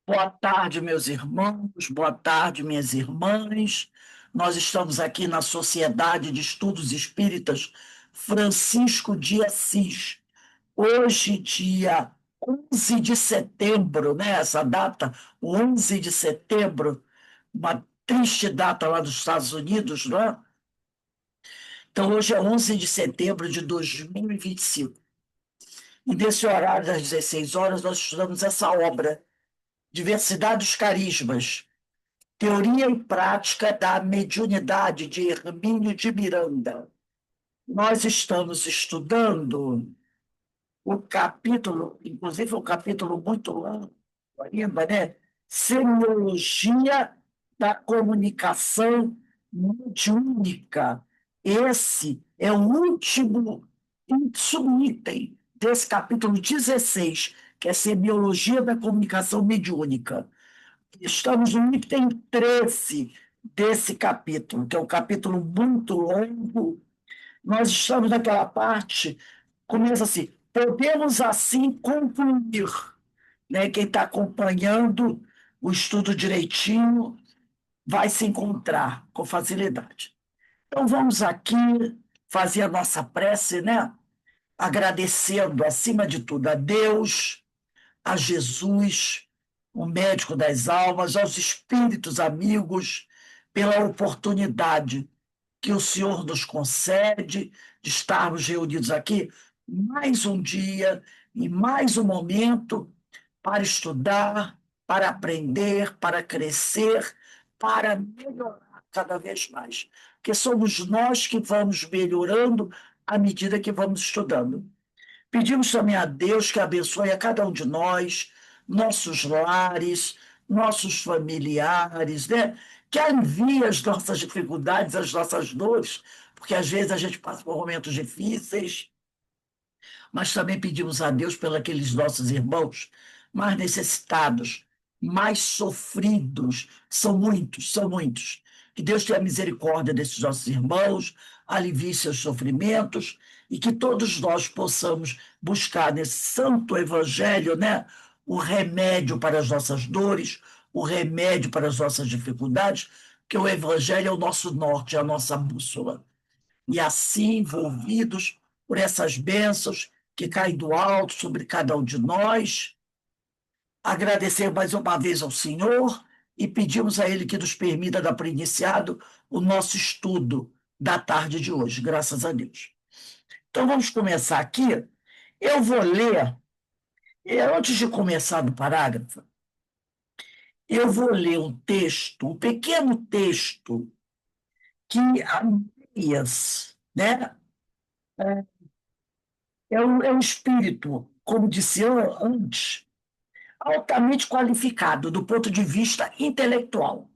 Boa tarde, meus irmãos, boa tarde, minhas irmãs. Nós estamos aqui na Sociedade de Estudos Espíritas Francisco de Assis. Hoje, dia 11 de setembro, né? Essa data, o 11 de setembro, uma triste data lá dos Estados Unidos, não é? Então, hoje é 11 de setembro de 2025. E nesse horário das 16 horas, nós estudamos essa obra, Diversidade dos Carismas, Teoria e Prática da Mediunidade, de Hermínio de Miranda. Nós estamos estudando o capítulo, inclusive um capítulo muito longo ainda, né? Semiologia da Comunicação Mediúnica. Esse é o último subitem desse capítulo 16, que é Semiologia da Comunicação Mediúnica. Estamos no item 13 desse capítulo, que é um capítulo muito longo. Nós estamos naquela parte, começa assim: podemos assim concluir, né? Quem está acompanhando o estudo direitinho vai se encontrar com facilidade. Então vamos aqui fazer a nossa prece, né? Agradecendo, acima de tudo, a Deus, a Jesus, o médico das almas, aos espíritos amigos, pela oportunidade que o Senhor nos concede de estarmos reunidos aqui mais um dia e mais um momento para estudar, para aprender, para crescer, para melhorar cada vez mais. Porque somos nós que vamos melhorando à medida que vamos estudando. Pedimos também a Deus que abençoe a cada um de nós, nossos lares, nossos familiares, né? Que alivie as nossas dificuldades, as nossas dores, porque às vezes a gente passa por momentos difíceis, mas também pedimos a Deus pelos aqueles nossos irmãos mais necessitados, mais sofridos, são muitos, são muitos. Que Deus tenha misericórdia desses nossos irmãos, alivie seus sofrimentos e que todos nós possamos buscar nesse santo evangelho, né, o remédio para as nossas dores, o remédio para as nossas dificuldades, que o evangelho é o nosso norte, é a nossa bússola. E assim, envolvidos por essas bênçãos que caem do alto sobre cada um de nós, agradecer mais uma vez ao Senhor e pedimos a Ele que nos permita dar por iniciado o nosso estudo da tarde de hoje, graças a Deus. Então vamos começar aqui. Eu vou ler, antes de começar no parágrafo, eu vou ler um texto, um pequeno texto que Ameias, né, é um espírito, como disse antes, altamente qualificado do ponto de vista intelectual.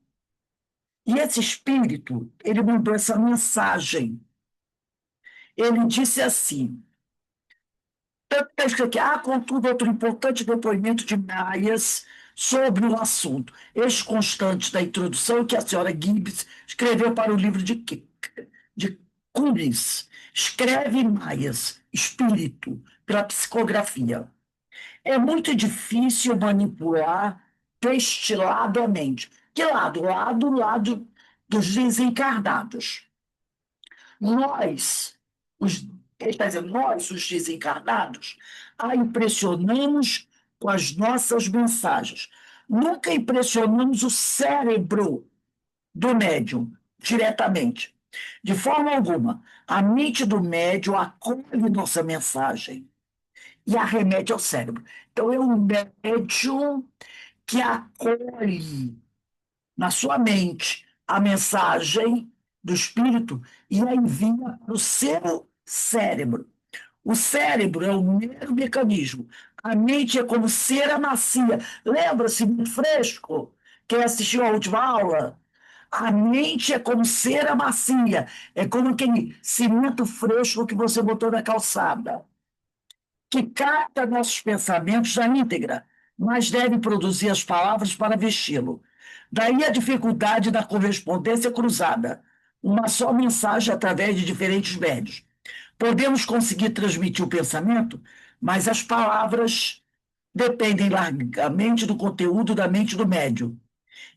E esse espírito, ele mandou essa mensagem. Ele disse assim, está escrito aqui, contudo, outro importante depoimento de Maias sobre o assunto. Este constante da introdução que a senhora Gibbs escreveu para o livro de Cummins. Escreve Maias, espírito, pela psicografia. É muito difícil manipular deste lado a mente. Que lado? Lado dos desencarnados. Nós, ele está dizendo, nós, os desencarnados, a impressionamos com as nossas mensagens. Nunca impressionamos o cérebro do médium diretamente. De forma alguma, a mente do médium acolhe nossa mensagem e arremete ao cérebro. Então, é um médium que acolhe na sua mente a mensagem do espírito e a envia para o seu cérebro. O cérebro é o mesmo mecanismo. A mente é como cera macia. Lembra-se, muito fresco, quem assistiu à última aula? A mente é como cera macia. É como aquele cimento fresco que você botou na calçada, que capta nossos pensamentos na íntegra, mas deve produzir as palavras para vesti-lo. Daí a dificuldade da correspondência cruzada, uma só mensagem através de diferentes médios. Podemos conseguir transmitir o pensamento, mas as palavras dependem largamente do conteúdo da mente do médium.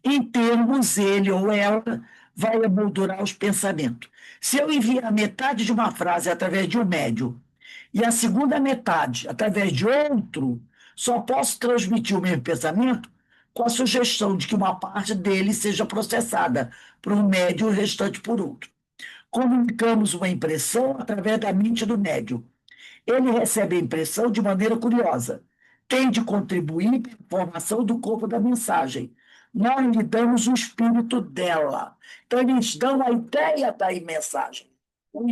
Em termos, ele ou ela vai emoldurar os pensamentos. Se eu enviar metade de uma frase através de um médium e a segunda metade através de outro, só posso transmitir o mesmo pensamento com a sugestão de que uma parte dele seja processada por um médium e o restante por outro. Comunicamos uma impressão através da mente do médium. Ele recebe a impressão de maneira curiosa, tem de contribuir para a formação do corpo da mensagem. Nós lhe damos o espírito dela. Então, eles dão a ideia da mensagem. O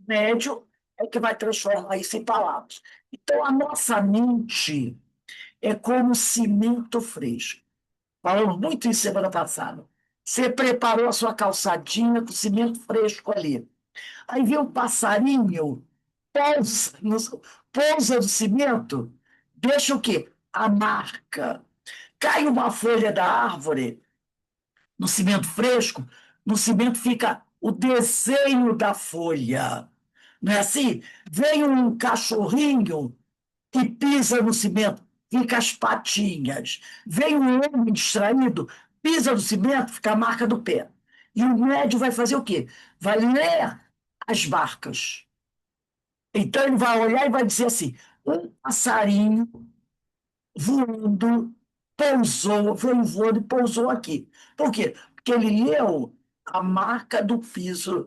médium é que vai transformar isso em palavras. Então, a nossa mente é como cimento fresco. Falamos muito isso semana passada. Você preparou a sua calçadinha com cimento fresco ali. Aí vem um passarinho, pousa pousa no cimento, deixa o quê? A marca. Cai uma folha da árvore no cimento fresco, no cimento fica o desenho da folha. Não é assim? Vem um cachorrinho e pisa no cimento, fica as patinhas. Vem um homem distraído, pisa no cimento, fica a marca do pé. E o médium vai fazer o quê? Vai ler as marcas. Então ele vai olhar e vai dizer assim: um passarinho voando pousou, veio voando e pousou aqui. Por quê? Porque ele leu a marca do piso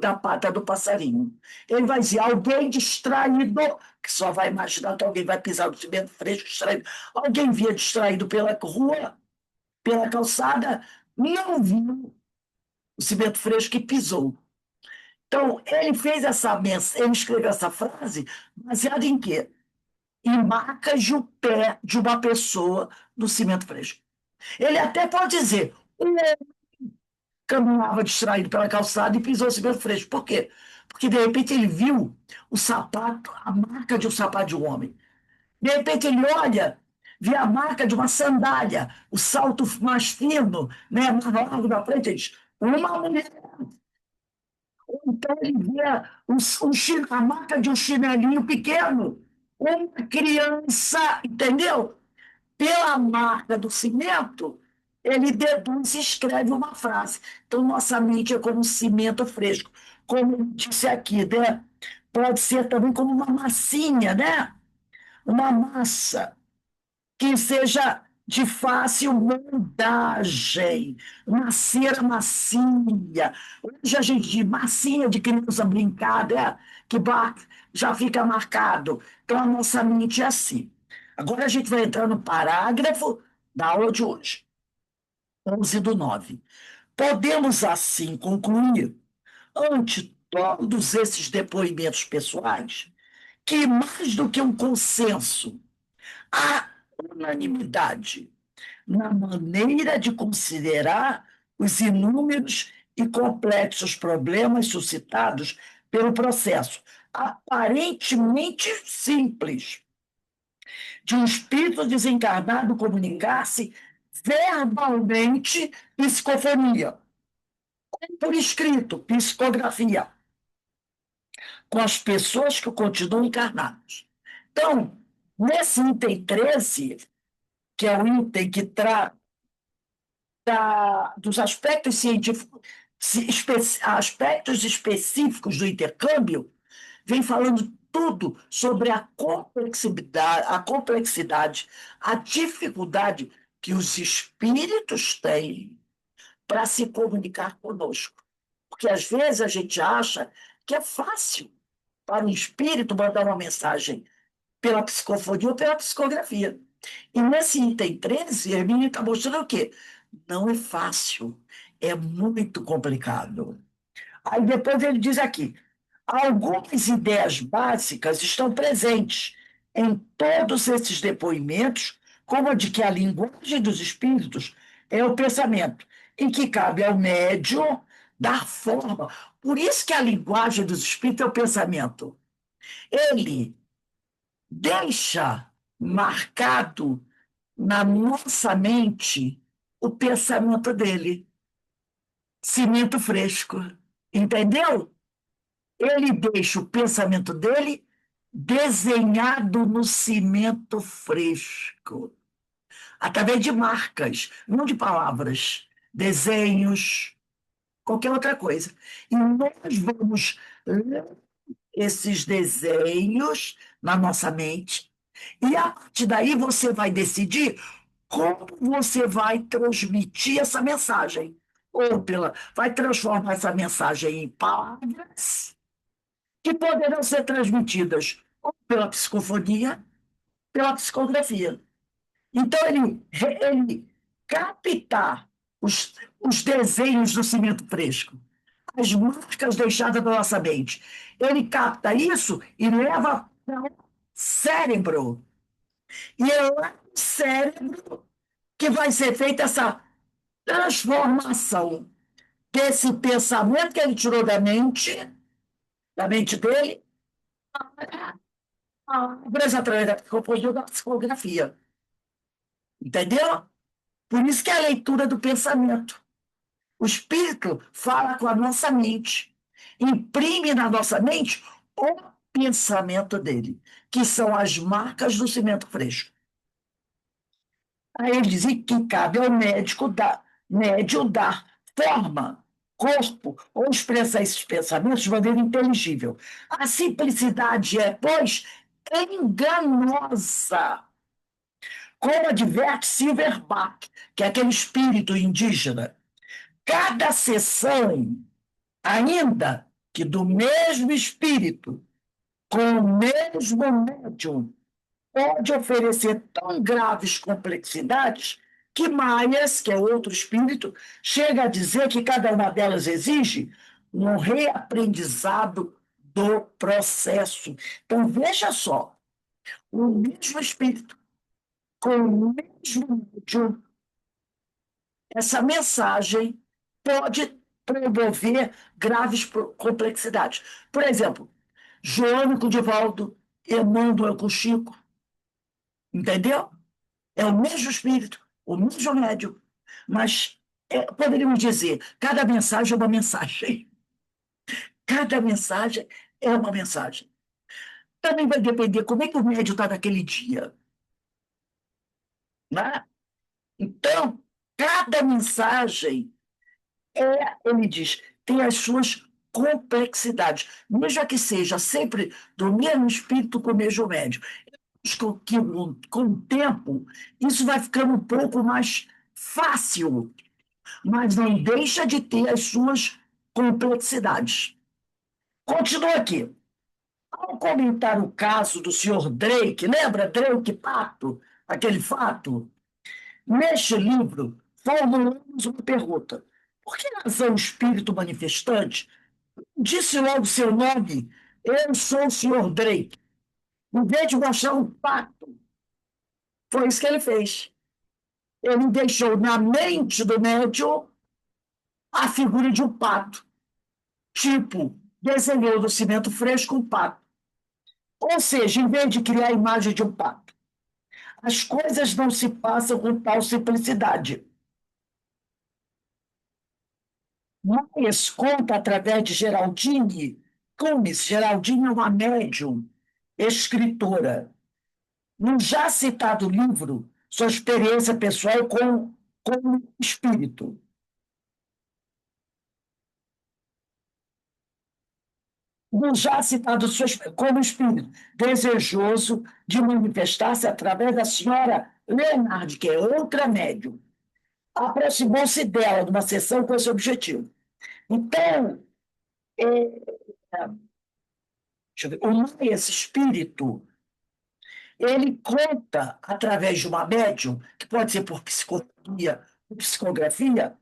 da pata do passarinho. Ele vai dizer: alguém distraído, que só vai imaginar que alguém vai pisar no cimento fresco distraído. Alguém via distraído pela rua, pela calçada, não viu o cimento fresco e pisou. Então, ele fez ele escreveu essa frase baseada em quê? Em marcas de um pé de uma pessoa no cimento fresco. Ele até pode dizer, um homem caminhava distraído pela calçada e pisou no cimento fresco. Por quê? Porque, de repente, ele viu o sapato, a marca de um sapato de um homem. De repente, ele olha, vê a marca de uma sandália, o salto mais fino, né, mais largo da frente, ele diz, uma mulher. Então, ele via a marca de um chinelinho pequeno, uma criança, entendeu? Pela marca do cimento, ele deduz e escreve uma frase. Então, nossa mente é como um cimento fresco. Como eu disse aqui, né? Pode ser também como uma massinha, né? Uma massa que seja de fácil moldagem, uma cera massinha. Hoje a gente diz massinha de criança brincada, que já fica marcado. Então a nossa mente é assim. Agora a gente vai entrar no parágrafo da aula de hoje, 11/9. Podemos assim concluir, ante todos esses depoimentos pessoais, que mais do que um consenso, há unanimidade na maneira de considerar os inúmeros e complexos problemas suscitados pelo processo aparentemente simples de um espírito desencarnado comunicar-se verbalmente psicofonia, por escrito, psicografia, com as pessoas que continuam encarnadas. Então, nesse item 13, que é o item que trata dos aspectos científicos, aspectos específicos do intercâmbio, vem falando tudo sobre a complexidade, a dificuldade que os espíritos têm para se comunicar conosco. Porque às vezes a gente acha que é fácil para um espírito mandar uma mensagem pela psicofonia ou pela psicografia. E nesse item 13, Hermínio está mostrando o quê? Não é fácil, é muito complicado. Aí depois ele diz aqui: algumas ideias básicas estão presentes em todos esses depoimentos, como a de que a linguagem dos espíritos é o pensamento, em que cabe ao médium dar forma. Por isso que a linguagem dos espíritos é o pensamento. Ele deixa marcado na nossa mente o pensamento dele, cimento fresco, entendeu? Ele deixa o pensamento dele desenhado no cimento fresco, através de marcas, não de palavras, desenhos, qualquer outra coisa. E nós vamos ler esses desenhos na nossa mente, e a partir daí você vai decidir como você vai transmitir essa mensagem. Vai transformar essa mensagem em palavras que poderão ser transmitidas ou pela psicofonia, pela psicografia. Então, ele captar os desenhos do cimento fresco, as marcas deixadas na nossa mente. Ele capta isso e leva para o cérebro. E é lá no cérebro que vai ser feita essa transformação desse pensamento que ele tirou da mente dele, através da psicografia. Entendeu? Por isso que é a leitura do pensamento. O espírito fala com a nossa mente, imprime na nossa mente o pensamento dele, que são as marcas do cimento fresco. Aí ele dizia que cabe ao médium dar forma, corpo, ou expressar esses pensamentos de maneira inteligível. A simplicidade é, pois, enganosa, como adverte Silverback, que é aquele espírito indígena. Cada sessão, ainda que do mesmo espírito, com o mesmo médium, pode oferecer tão graves complexidades que Myers, que é outro espírito, chega a dizer que cada uma delas exige um reaprendizado do processo. Então, veja só, o mesmo espírito, com o mesmo médium, essa mensagem pode promover graves complexidades. Por exemplo, Joana com Divaldo, Emmanuel com Chico, entendeu? É o mesmo espírito, o mesmo médium, mas poderíamos dizer, cada mensagem é uma mensagem. Cada mensagem é uma mensagem. Também vai depender como é que o médium está naquele dia. Né? Então, cada mensagem ele diz, tem as suas complexidades, mesmo que seja sempre do mesmo espírito com o mesmo médium. Acho que com o tempo, isso vai ficando um pouco mais fácil, mas não deixa de ter as suas complexidades. Continua aqui. Ao comentar o caso do senhor Drake, lembra Drake Pato, aquele fato? Neste livro, formulamos uma pergunta. Por que razão o espírito manifestante disse logo seu nome? Eu sou o senhor Drake. Em vez de mostrar um pato, foi isso que ele fez. Ele deixou na mente do médium a figura de um pato. Tipo, desenhou no cimento fresco um pato. Ou seja, em vez de criar a imagem de um pato, as coisas não se passam com tal simplicidade. Mas conta através de Geraldine Cumes. Geraldine é uma médium, escritora. No já citado livro, sua experiência pessoal com o espírito. No já citado como espírito, desejoso de manifestar-se através da senhora Leonard, que é outra médium. Aproximou-se dela numa sessão com esse objetivo. Então, deixa eu ver, esse espírito, ele conta, através de uma médium, que pode ser por psicofonia ou psicografia,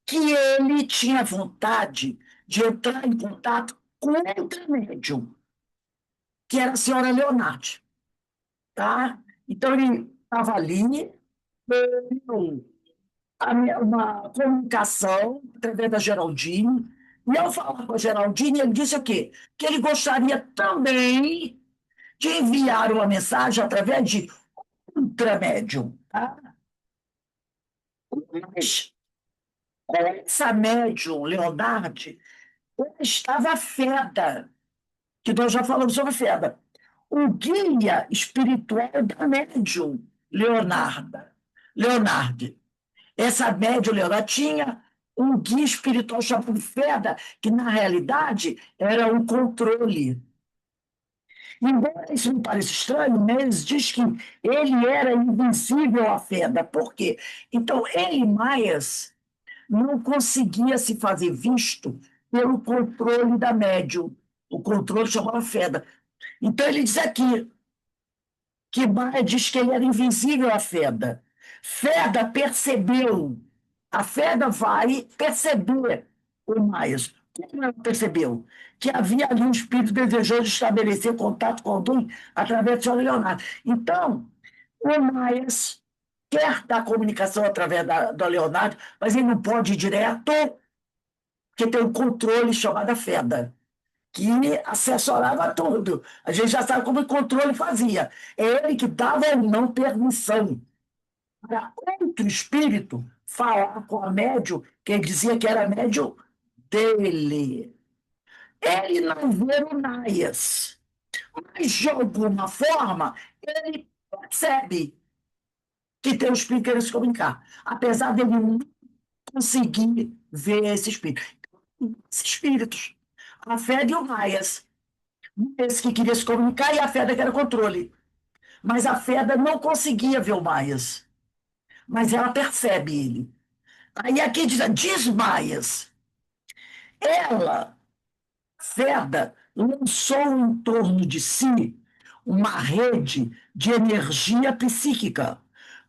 que ele tinha vontade de entrar em contato com outra médium, que era a senhora Leonardo. Tá? Então, ele estava ali, uma comunicação através da Geraldine, e ao falar com a Geraldine, ele disse o quê? Que ele gostaria também de enviar uma mensagem através de ultramédium. Tá? Mas com essa médium, Leonardo, estava a Feda, que nós já falamos sobre Feda. o guia espiritual da médium Leonardo. Essa médium Leonardo tinha um guia espiritual chamado Feda, que na realidade era um controle. Embora isso não pareça estranho, Mendes diz que ele era invencível à Feda. Por quê? Então, ele, Myers, não conseguia se fazer visto pelo controle da médium. O controle chamava Feda. Então, ele diz aqui que Maia diz que ele era invisível à Feda. Feda percebeu. A Feda vai perceber o Myers. Como ela percebeu? Que havia ali um espírito desejoso de estabelecer contato com alguém através do Sr. Leonardo. Então, o Myers quer dar comunicação através do Leonardo, mas ele não pode ir direto, porque tem um controle chamado Feda, que assessorava tudo. A gente já sabe como o controle fazia. É ele que dava ou não permissão para outro espírito falar com a médium, que ele dizia que era médium dele. Ele não vê o Naias, mas de alguma forma ele percebe que tem um espírito querendo se comunicar, apesar dele não conseguir ver esse espírito. Esses espíritos, a Feda e o Naias, esse que queria se comunicar e a Feda que era controle. Mas a Feda não conseguia ver o Maias, mas ela percebe ele. Aí aqui diz Maias, ela, Feda, lançou em torno de si uma rede de energia psíquica,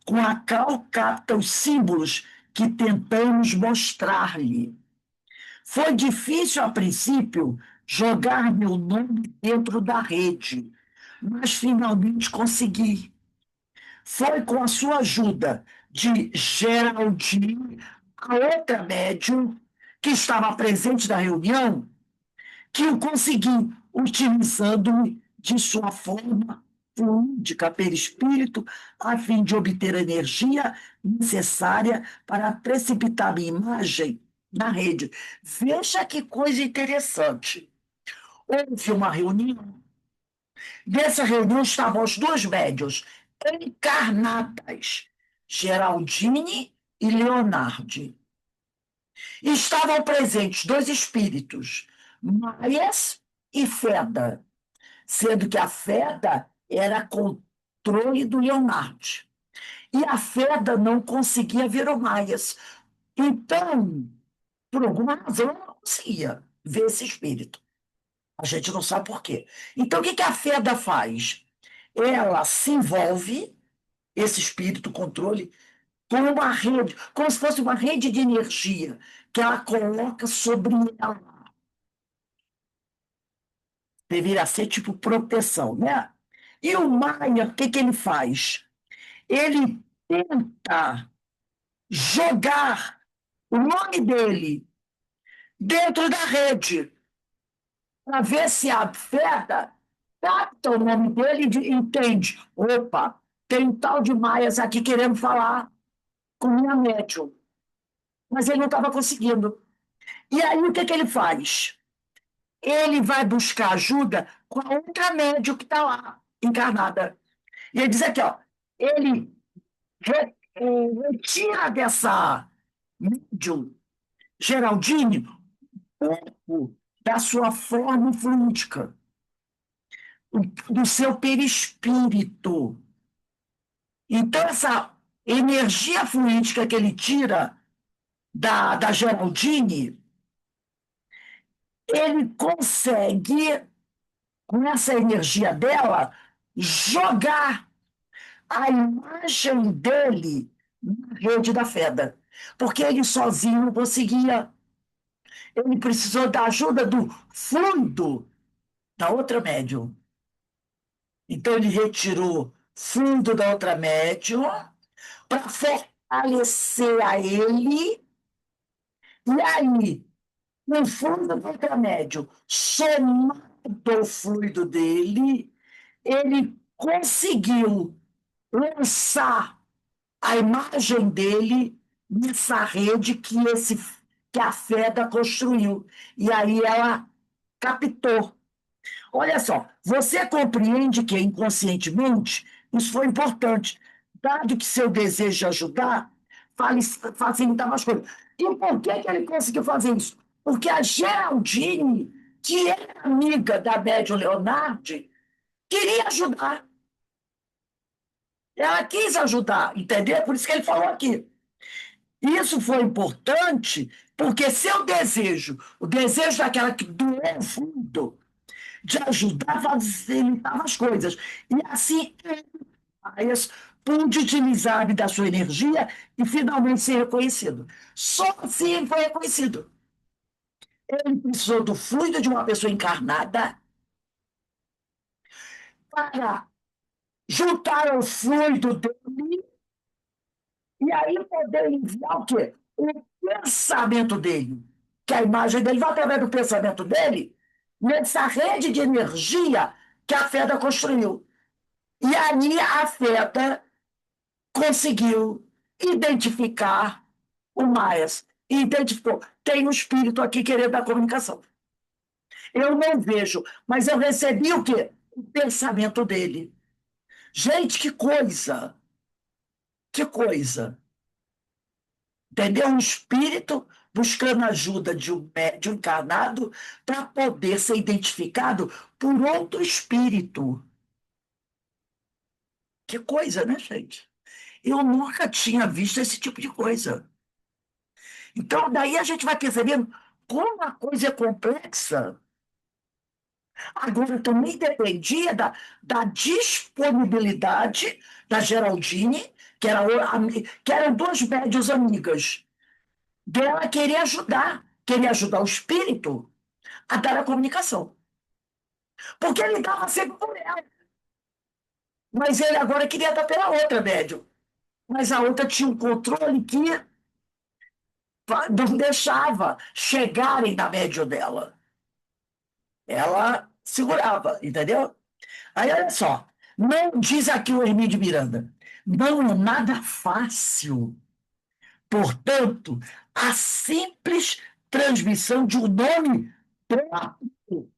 com a qual capta os símbolos que tentamos mostrar-lhe. Foi difícil, a princípio, jogar meu nome dentro da rede, mas finalmente consegui. Foi com a sua ajuda de Geraldine, a outra médium que estava presente na reunião, que eu consegui, utilizando-me de sua forma fluídica perispírito, a fim de obter a energia necessária para precipitar minha imagem na rede. Veja que coisa interessante. Houve uma reunião. Nessa reunião estavam as duas médiuns encarnadas, Geraldine e Leonardo. Estavam presentes dois espíritos, Maias e Feda, sendo que a Feda era controle do Leonardo. E a Feda não conseguia ver o Maias. Então, por alguma razão, ela não conseguia ver esse espírito. A gente não sabe por quê. Então, o que a Feda faz? Ela se envolve, esse espírito controle, com uma rede, como se fosse uma rede de energia que ela coloca sobre ela. Deveria ser tipo proteção, né? E o Maia, o que ele faz? Ele tenta jogar o nome dele dentro da rede, para ver se a Feda capta o nome dele e entende. Opa, tem um tal de Maias aqui querendo falar com minha médium. Mas ele não estava conseguindo. E aí o que ele faz? Ele vai buscar ajuda com a outra médium que está lá, encarnada. E ele diz aqui, ó, ele retira dessa médium Geraldine pouco da sua forma fluídica, do seu perispírito. Então, essa energia fluídica que ele tira da Geraldine, ele consegue, com essa energia dela, jogar a imagem dele na rede da Feda. Porque ele sozinho não conseguia. Ele precisou da ajuda do fluido da outra médium. Então, ele retirou fluido da outra médium para fortalecer a ele, e aí, no fundo do outra médium, somado ao fluido dele, ele conseguiu lançar a imagem dele nessa rede que a Feda construiu. E aí ela captou. Olha só, você compreende que inconscientemente isso foi importante, dado que seu desejo de ajudar facilitava as coisas. E por que que ele conseguiu fazer isso? Porque a Geraldine, que era amiga da médium Leonardi, queria ajudar. Ela quis ajudar, entendeu? Por isso que ele falou aqui. Isso foi importante porque seu desejo, o desejo daquela que doeu fundo, de ajudar, facilitava as coisas. E assim, Arias pôde utilizar da sua energia e finalmente ser reconhecido. Só assim ele foi reconhecido. Ele precisou do fluido de uma pessoa encarnada para juntar ao fluido dele e aí poder enviar o quê? O pensamento dele. Que a imagem dele vai através do pensamento dele nessa rede de energia que a Feda construiu. E aí a Feda conseguiu identificar o Myers. E identificou. Tem um espírito aqui querendo a comunicação. Eu não vejo, mas eu recebi o quê? O pensamento dele. Gente, que coisa! Que coisa! Entendeu? Um espírito buscando ajuda de um encarnado para poder ser identificado por outro espírito. Que coisa, né, gente? Eu nunca tinha visto esse tipo de coisa. Então, daí a gente vai percebendo como a coisa é complexa. Agora, também dependia da disponibilidade da Geraldine, que eram duas médias amigas, dela querer ajudar o espírito a dar a comunicação. Porque ele dava sempre por ela, mas ele agora queria dar pela outra médium. Mas a outra tinha um controle que não deixava chegarem na médium dela. Ela segurava, entendeu? Aí, olha só, não diz aqui o Hermínio de Miranda, não é nada fácil, portanto, a simples transmissão de um nome próprio.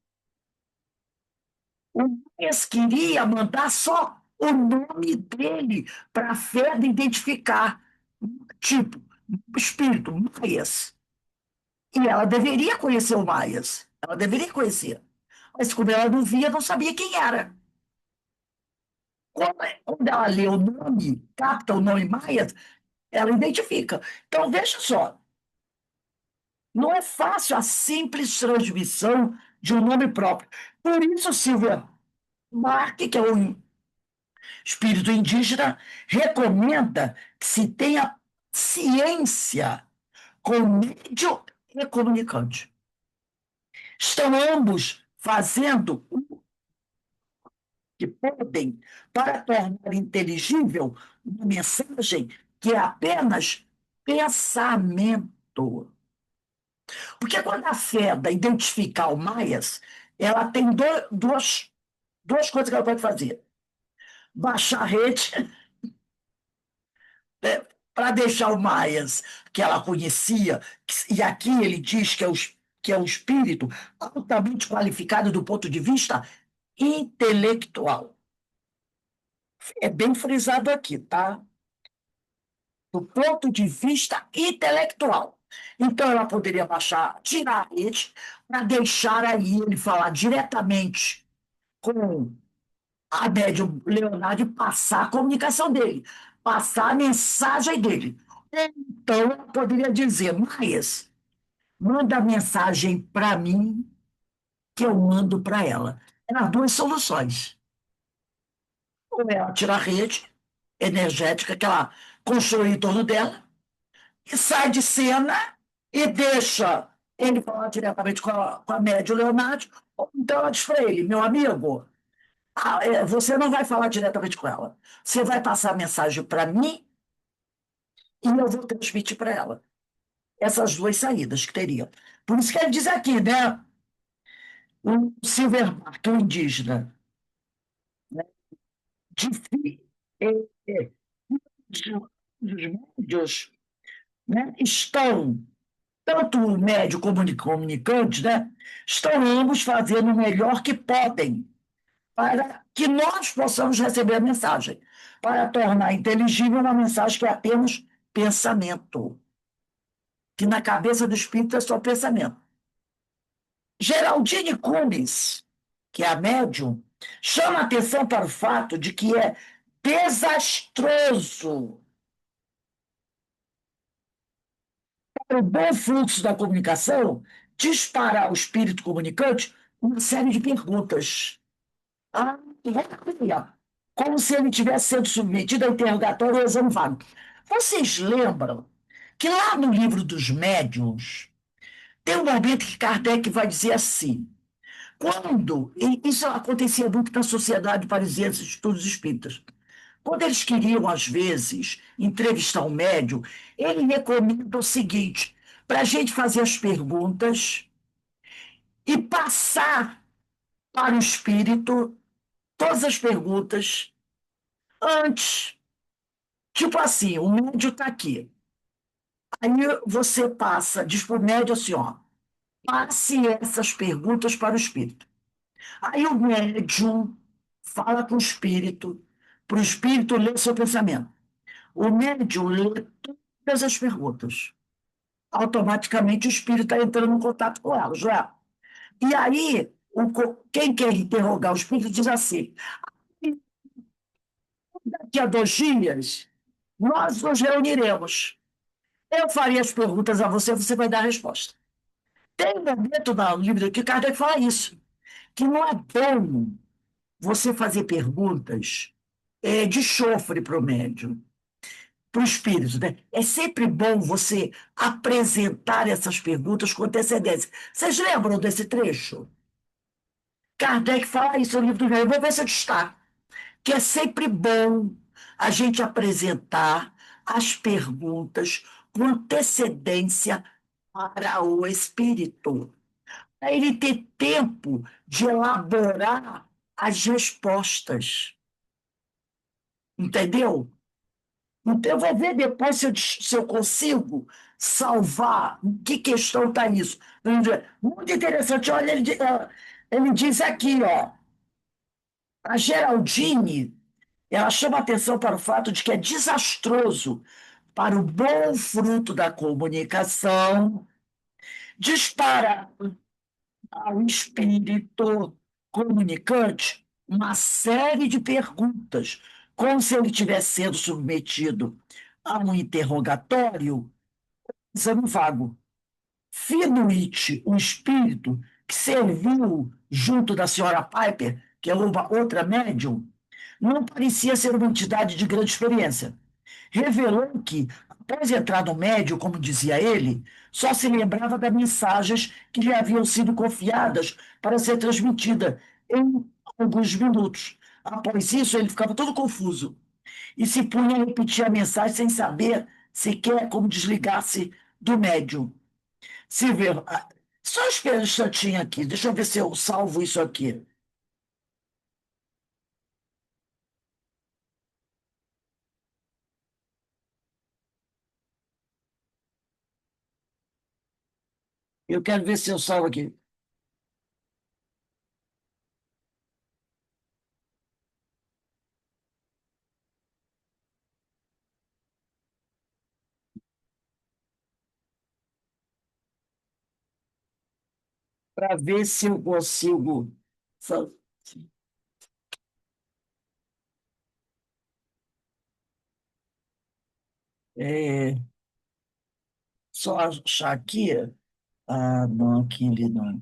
O Maias queria mandar só o nome dele para a fé de identificar, tipo, espírito, Maias. E ela deveria conhecer o Maias, ela deveria conhecer. Mas como ela não via, não sabia quem era. Quando ela lê o nome, capta o nome Maia, ela identifica. Então, veja só, não é fácil a simples transmissão de um nome próprio. Por isso, Silvia Marque, que é um espírito indígena, recomenda que se tenha ciência com médium e comunicante. Estão ambos fazendo o que podem para tornar inteligível uma mensagem que é apenas pensamento. Porque quando a Feda identificar o Maias, ela tem duas coisas que ela pode fazer. Baixar a rede, né, para deixar o Maias, que ela conhecia, e aqui ele diz que é um espírito altamente qualificado do ponto de vista intelectual. É bem frisado aqui, tá? Do ponto de vista intelectual. Então, ela poderia baixar, tirar a rede, para deixar aí ele falar diretamente com a médium Leonardo e passar a comunicação dele, passar a mensagem dele. Então, ela poderia dizer, mas manda a mensagem para mim que eu mando para ela. Eram duas soluções. Ou ela tira a rede energética que ela construiu em torno dela, e sai de cena e deixa ele falar diretamente com a médium Leonardo, ou então ela diz para ele, meu amigo, você não vai falar diretamente com ela, você vai passar a mensagem para mim e eu vou transmitir para ela. Essas duas saídas que teriam. Por isso que ele diz aqui, né? O Silverback, o indígena, né? De, é, os médios, né, estão tanto o médium como o comunicante, né, estão ambos fazendo o melhor que podem para que nós possamos receber a mensagem, para tornar inteligível uma mensagem que é apenas pensamento, que na cabeça do espírito é só pensamento. Geraldine Cumes, que é a médium, chama atenção para o fato de que é desastroso para o bom fluxo da comunicação disparar ao espírito comunicante uma série de perguntas. Ah, como se ele tivesse sendo submetido a interrogatório ou exame vago. Vocês lembram que lá no livro dos médiuns tem um momento que Kardec vai dizer assim: quando, e isso acontecia muito na Sociedade Parisiense de Estudos Espíritas, quando eles queriam, às vezes, entrevistar um médium, ele recomenda o seguinte: para a gente fazer as perguntas e passar para o espírito todas as perguntas antes. Tipo assim, o médium está aqui. Aí você passa, diz para o médium assim, ó, passe essas perguntas para o espírito. Aí o médium fala com o espírito ler o seu pensamento. O médium lê todas as perguntas. Automaticamente o espírito está entrando em contato com elas, não é? E aí, quem quer interrogar o espírito diz assim: daqui a 2 dias, nós nos reuniremos. Eu farei as perguntas a você, você vai dar a resposta. Tem um momento no livro que Kardec fala isso, que não é bom você fazer perguntas de chofre para o médium, para o espírito, né? É sempre bom você apresentar essas perguntas com antecedência. Vocês lembram desse trecho? Kardec fala isso no livro do Velho. Eu vou ver se eu destaco. Que é sempre bom a gente apresentar as perguntas com antecedência para o espírito, para ele ter tempo de elaborar as respostas. Entendeu? Então, eu vou ver depois se eu consigo salvar. Em que questão está isso? Muito interessante. Olha, ele diz aqui, ó, a Geraldine, ela chama atenção para o fato de que é desastroso para o bom fruto da comunicação disparar ao espírito comunicante uma série de perguntas, como se ele estivesse sendo submetido a um interrogatório, exame vago. Finuit, o espírito que serviu junto da senhora Piper, que é uma outra médium, não parecia ser uma entidade de grande experiência. Revelou que, após entrar no médium, como dizia ele, só se lembrava das mensagens que lhe haviam sido confiadas para ser transmitida em alguns minutos. Após isso, ele ficava todo confuso e se punha a repetir a mensagem sem saber sequer como desligar-se do médium. Silvio, só espera um instantinho aqui, deixa eu ver se eu salvo isso aqui. Eu quero ver se eu salvo aqui, para ver se eu consigo. sal- É, só achar aqui. Ah, não, aqui ele não.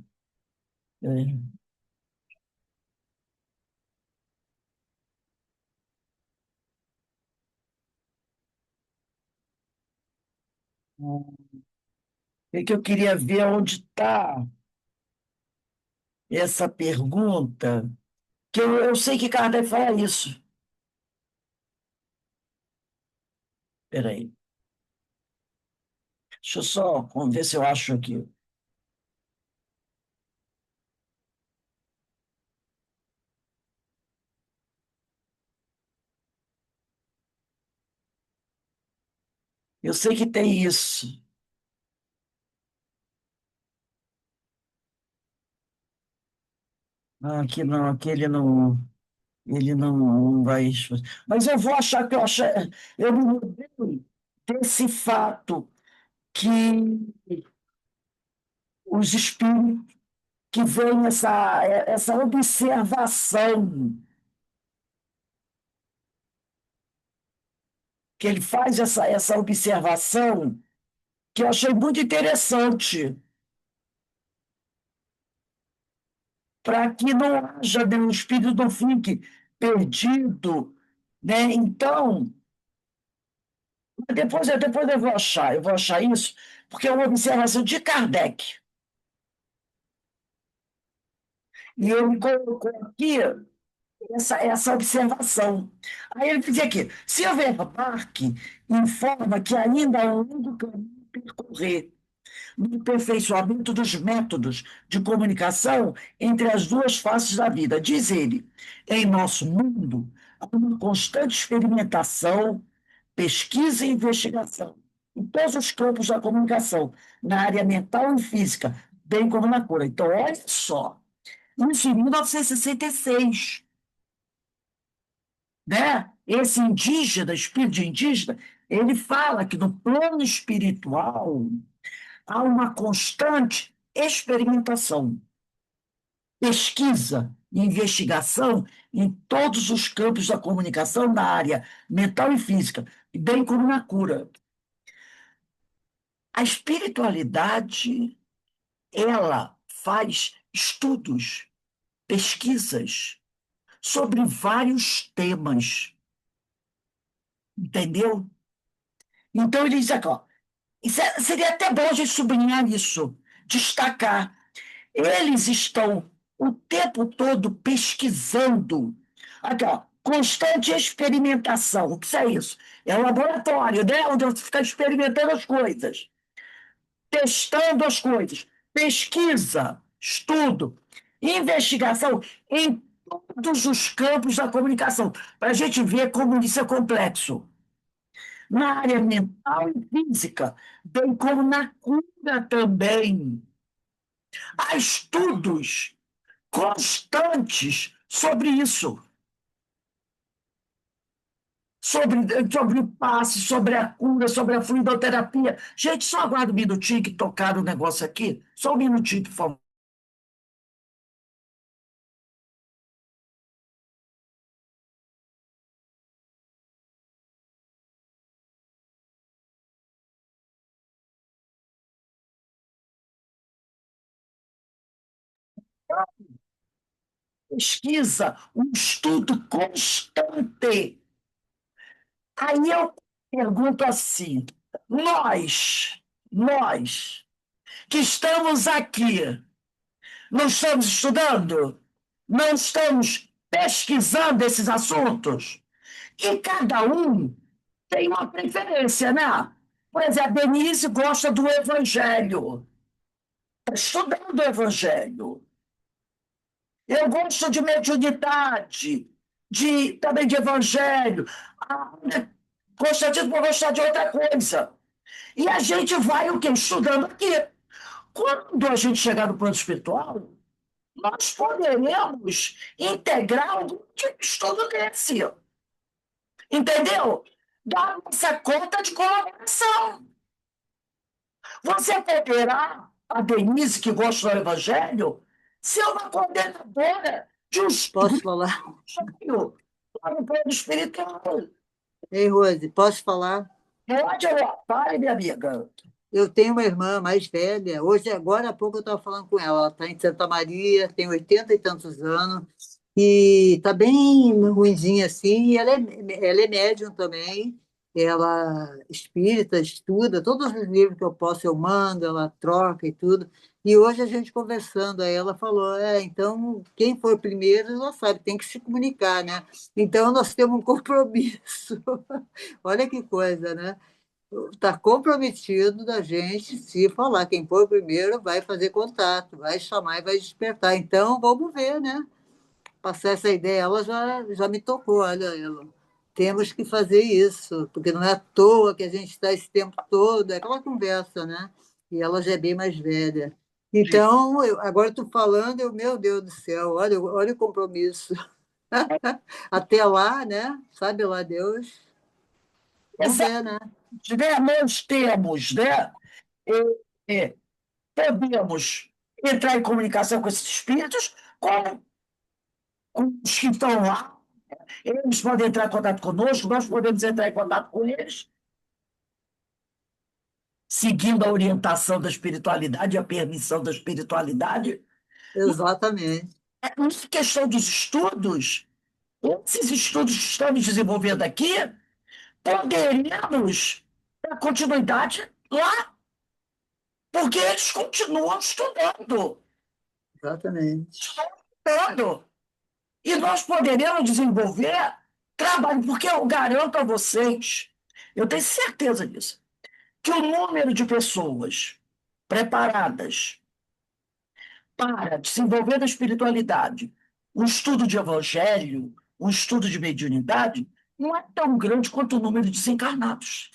É, é que eu queria ver onde está essa pergunta, que eu sei que Kardec fala isso. Espera aí, deixa eu só vamos ver se eu acho aqui. Eu sei que tem isso. que ele não vai. Mas eu vou achar que eu me lembrei desse fato que os espíritos que veem essa observação, que ele faz essa observação, que eu achei muito interessante, para que não haja, né, o espírito não fique perdido, né? Então, depois eu vou achar isso, porque é uma observação de Kardec. E ele colocou aqui essa observação. Aí ele dizia aqui: Silverbach informa que ainda há um longo caminho a percorrer no aperfeiçoamento dos métodos de comunicação entre as duas faces da vida. Diz ele: em nosso mundo, há uma constante experimentação, pesquisa e investigação em todos os campos da comunicação, na área mental e física, bem como na cura. Então, olha só, isso em 1966, né? Esse indígena, espírito de indígena, ele fala que no plano espiritual há uma constante experimentação, pesquisa e investigação em todos os campos da comunicação na área mental e física, bem como na cura. A espiritualidade, ela faz estudos, pesquisas sobre vários temas, entendeu? Então ele diz aqui, ó, seria até bom a gente sublinhar isso, destacar. Eles estão o tempo todo pesquisando. Aqui, ó, constante experimentação. O que é isso? É um laboratório, né? Onde você fica experimentando as coisas, testando as coisas. Pesquisa, estudo, investigação em todos os campos da comunicação, para a gente ver como isso é complexo. Na área mental e física, bem como na cura também. Há estudos constantes sobre isso, sobre o passe, sobre a cura, sobre a fluidoterapia. Gente, só aguarda um minutinho que tocaram o negócio aqui. Só um minutinho, por favor. Pesquisa, um estudo constante. Aí eu pergunto assim: nós que estamos aqui, não estamos estudando? Não estamos pesquisando esses assuntos? E cada um tem uma preferência, né? Por exemplo, a Denise gosta do Evangelho, está estudando o Evangelho. Eu gosto de mediunidade, também de Evangelho. A Ana gosta disso, vou gostar de outra coisa. E a gente vai o quê? Estudando aqui. Quando a gente chegar no plano espiritual, nós poderemos integrar algum tipo de estudo desse. Entendeu? Da nossa conta de colaboração. Você poderá, a Denise, que gosta do Evangelho, ser uma coordenadora de um Posso grupo falar? para o plano espiritual. Ei, Rose, posso falar? Pode, fale, minha amiga. Eu tenho uma irmã mais velha. Hoje, agora há pouco, eu estava falando com ela. Ela está em Santa Maria, tem 80 e tantos anos, e está bem ruinzinha assim. E ela é médium também. Ela espírita, estuda. Todos os livros que eu posso, eu mando, ela troca e tudo. E hoje a gente conversando, aí ela falou: então, quem for primeiro já sabe, tem que se comunicar, né? Então, nós temos um compromisso. Olha que coisa, né? Está comprometido da gente se falar. Quem for primeiro vai fazer contato, vai chamar e vai despertar. Então, vamos ver, né? Passar essa ideia, ela já me tocou, olha, ela. Temos que fazer isso, porque não é à toa que a gente está esse tempo todo, é aquela conversa, né? E ela já é bem mais velha. Então, agora estou falando, meu Deus do céu, olha o compromisso. Até lá, né? Sabe lá Deus. Vamos ver, né? Né? Nós temos, né? é, é, podemos entrar em comunicação com esses espíritos, com os que estão lá, eles podem entrar em contato conosco, nós podemos entrar em contato com eles, seguindo a orientação da espiritualidade e a permissão da espiritualidade. Exatamente. Em questão dos estudos, esses estudos que estamos desenvolvendo aqui, poderíamos dar continuidade lá, porque eles continuam estudando. Exatamente. Estudando. E nós poderíamos desenvolver trabalho, porque eu garanto a vocês, eu tenho certeza disso, que o número de pessoas preparadas para desenvolver a espiritualidade, um estudo de evangelho, um estudo de mediunidade, não é tão grande quanto o número de desencarnados.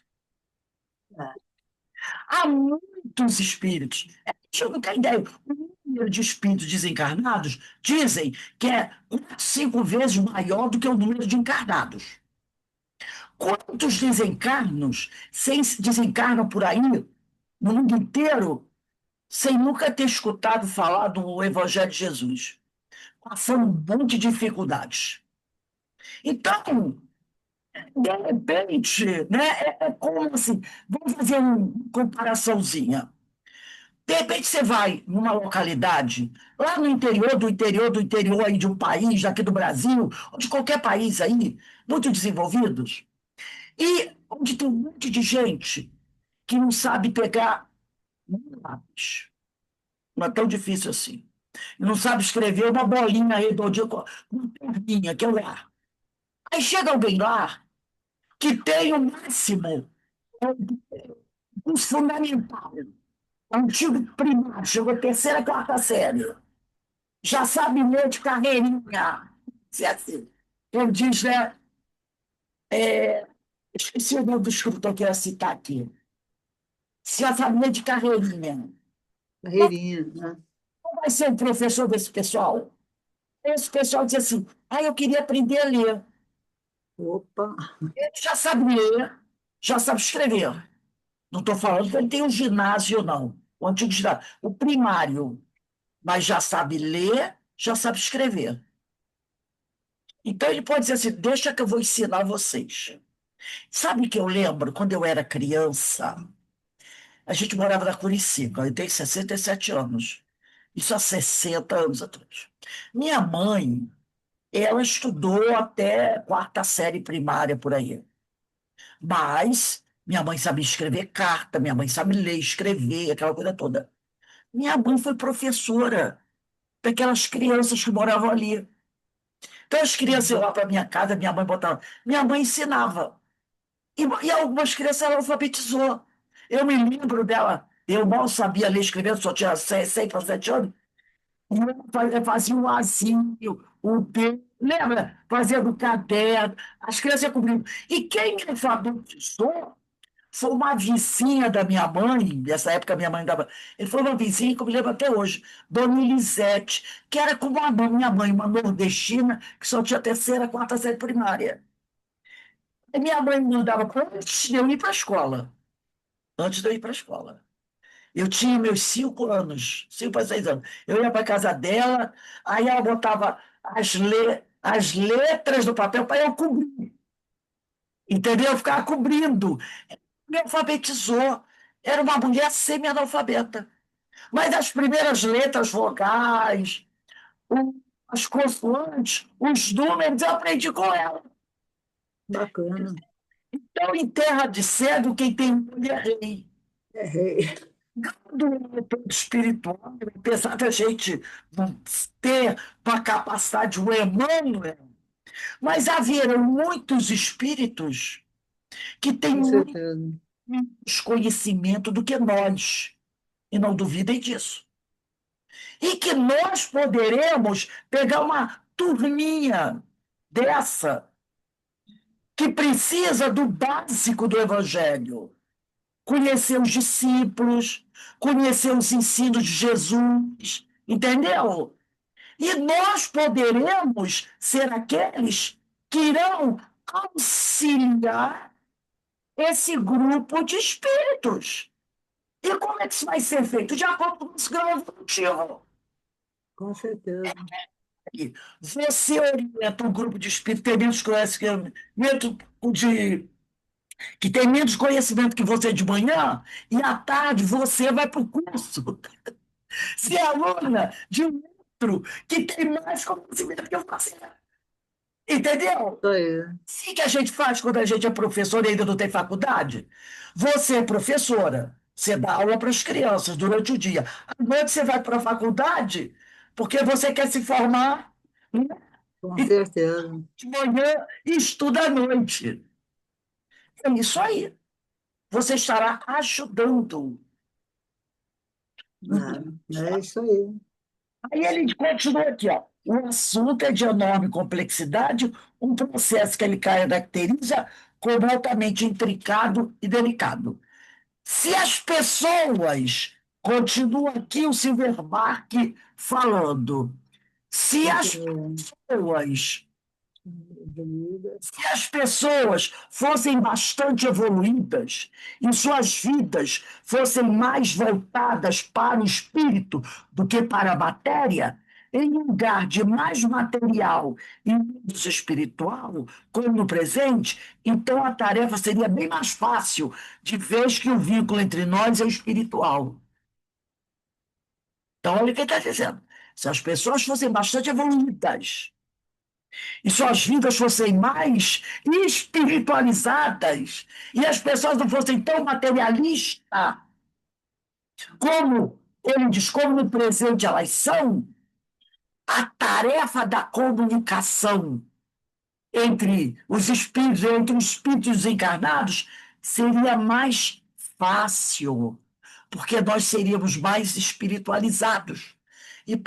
Há muitos espíritos. A gente não tem ideia. O número de espíritos desencarnados dizem que é 5 vezes maior do que o número de encarnados. Quantos desencarnam por aí, no mundo inteiro, sem nunca ter escutado falar do Evangelho de Jesus, passando um monte de dificuldades. Então, de repente, né, é como assim, vamos fazer uma comparaçãozinha. De repente você vai numa localidade, lá no interior do interior do interior aí de um país, daqui do Brasil, ou de qualquer país aí, muito desenvolvidos, e onde tem um monte de gente que não sabe pegar um lápis. Não é tão difícil assim. Não sabe escrever uma bolinha redondinha com uma perninha, que é o lá. Aí chega alguém lá que tem o máximo, um fundamental, antigo primário, chegou a terceira, quarta série, já sabe ler de carreirinha. Se é assim. Ele diz, né? Esqueci o nome do escritor que eu ia citar aqui. Se já sabe ler de carreirinha. Mas Carreirinha, né? não vai ser o professor desse pessoal? Esse pessoal diz assim: eu queria aprender a ler. Opa, Ele já sabe ler, já sabe escrever. Não estou falando que ele tem um ginásio, não. O antigo ginásio. O primário. Mas já sabe ler, já sabe escrever. Então ele pode dizer assim: deixa que eu vou ensinar vocês. Sabe que eu lembro, quando eu era criança, a gente morava na Curicica, eu tenho 67 anos. Isso há 60 anos atrás. Minha mãe, ela estudou até quarta série primária por aí. Mas minha mãe sabia escrever carta, minha mãe sabe ler, escrever, aquela coisa toda. Minha mãe foi professora daquelas crianças que moravam ali. Então as crianças iam lá para minha casa, minha mãe botava. Minha mãe ensinava. E algumas crianças ela alfabetizou. Eu me lembro dela, eu mal sabia ler e escrever, só tinha 6 para 7 anos. E eu fazia um azinho, o B, lembra? Fazia no caderno, as crianças iam comigo. E quem me alfabetizou foi uma vizinha da minha mãe, nessa época minha mãe dava. Ele foi uma vizinha que eu me lembro até hoje, Dona Elisete, que era como a minha mãe, uma nordestina, que só tinha terceira, quarta série primária. E minha mãe me mandava antes de eu ir para a escola. Antes de eu ir para a escola. Eu tinha meus 5 anos, 5 para 6 anos. Eu ia para a casa dela, aí ela botava as letras do papel para eu cobrir. Entendeu? Eu ficava cobrindo. Me alfabetizou. Era uma mulher semi-analfabeta. Mas as primeiras letras vogais, as consoantes, os números, eu aprendi com ela. bacana. Então, em terra de cego, quem tem olho é rei. É, Do plano espiritual, apesar da gente não ter uma capacidade, o Emmanuel, mas haverão muitos espíritos que têm com muito certeza. menos conhecimento do que nós, e não duvidem disso. E que nós poderemos pegar uma turminha dessa que precisa do básico do Evangelho. conhecer os discípulos, conhecer os ensinos de Jesus, entendeu? E nós poderemos ser aqueles que irão auxiliar esse grupo de espíritos. E como é que isso vai ser feito? De acordo com o esquema evolutivo. Com certeza. Você orienta um grupo de espíritos que tem menos conhecimento que você de manhã, e à tarde você vai para o curso. Se é aluna de um outro que tem mais conhecimento que você. Entendeu? Isso aí. Assim que a gente faz quando a gente é professor e ainda não tem faculdade. Você é professora, você dá aula para as crianças durante o dia. À noite você vai para a faculdade porque você quer se formar, né? Com E certeza. de manhã e estuda à noite. É isso aí. Você estará ajudando. É isso aí. Aí ele continua aqui, ó. O assunto é de enorme complexidade, um processo que ele caracteriza como altamente intricado e delicado. Se as pessoas, continua aqui o Silverback falando, se as pessoas se as pessoas fossem bastante evoluídas e suas vidas fossem mais voltadas para o espírito do que para a matéria, em lugar de mais material e menos espiritual, como no presente, então a tarefa seria bem mais fácil, de vez que o vínculo entre nós é espiritual. Então, olha o que ele está dizendo. Se as pessoas fossem bastante evoluídas, e suas vidas fossem mais espiritualizadas, e as pessoas não fossem tão materialistas, como ele diz, como no presente elas são, a tarefa da comunicação entre os espíritos desencarnados, seria mais fácil, porque nós seríamos mais espiritualizados. E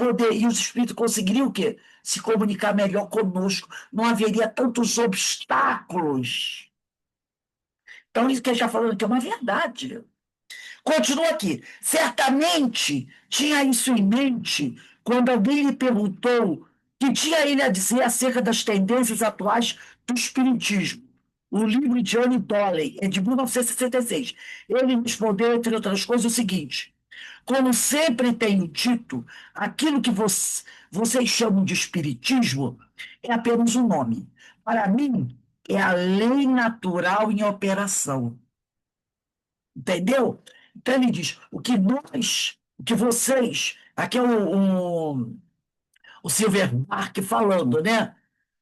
os espíritos conseguiriam o quê? Se comunicar melhor conosco. Não haveria tantos obstáculos. Então, isso que ele está falando aqui é uma verdade. Continua aqui. Certamente tinha isso em mente quando alguém lhe perguntou o que tinha ele a dizer acerca das tendências atuais do Espiritismo. O livro de Anne Dolley é de 1966. Ele respondeu, entre outras coisas, o seguinte: como sempre tenho dito, aquilo que vocês chamam de Espiritismo é apenas um nome. Para mim, é a lei natural em operação. Entendeu? Então ele diz: o que vocês, aqui é o Silvermark falando, né?